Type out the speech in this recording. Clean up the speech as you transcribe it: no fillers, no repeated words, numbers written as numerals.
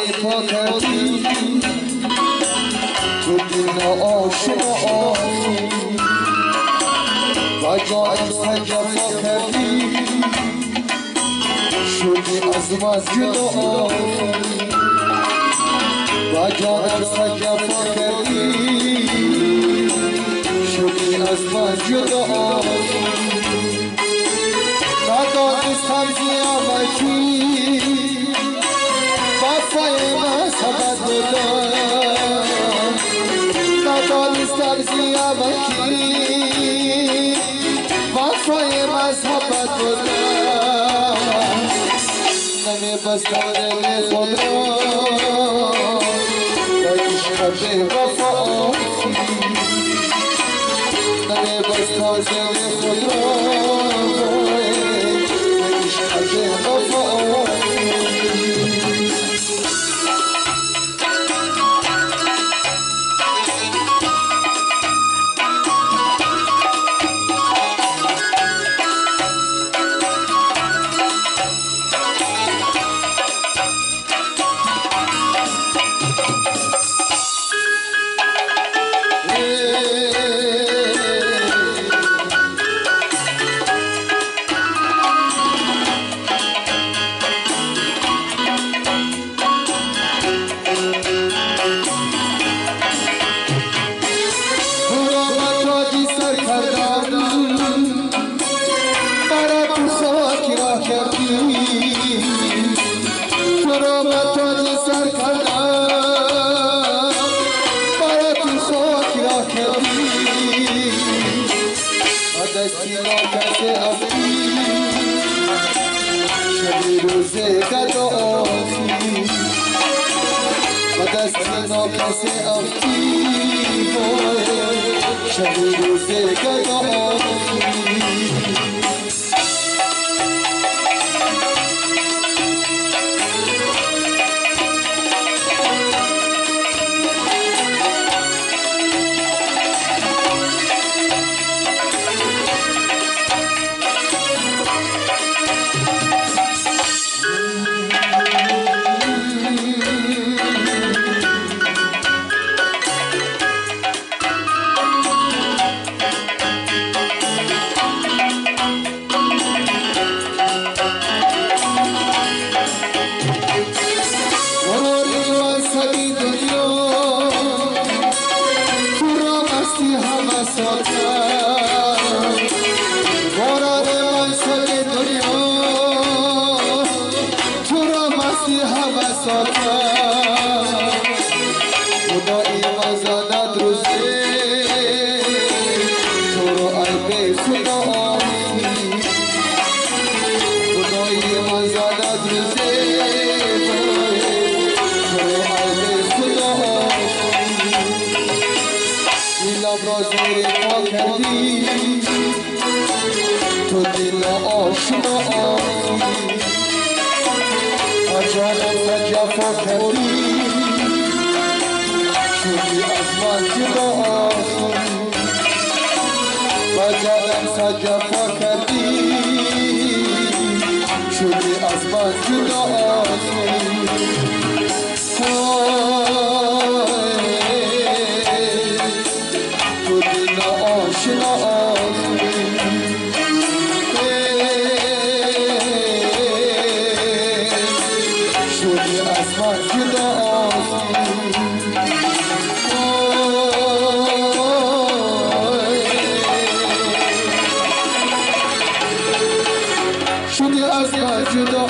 زیر پا کردی تو دل آشنا و جانم سر جفا کردی شدی از من جدا و جانم سر جفا کردی شدی از من جدا ندانستم زیامتی وفای مذهبت بودم ندانستم زیامتی وفای مذهبت بودم نمی‌بستم دل خود را و عشق به وفا نمی‌بستم دل خود را دستینا کسی افتی شبی روزه گدازی و دستینا کسی افتی شبی روزه گدازی خدایی مزادت روزه تو رو عیب خدا خدایی مزادت روزه تو رو عیب خدا لیلا را زیر پا کردی تو دل آشنا جانم سر جفا کردی شدی از من جدا و جانم سر جفا کردی شدی از من جدا تو دل آشنا شدی از من جدا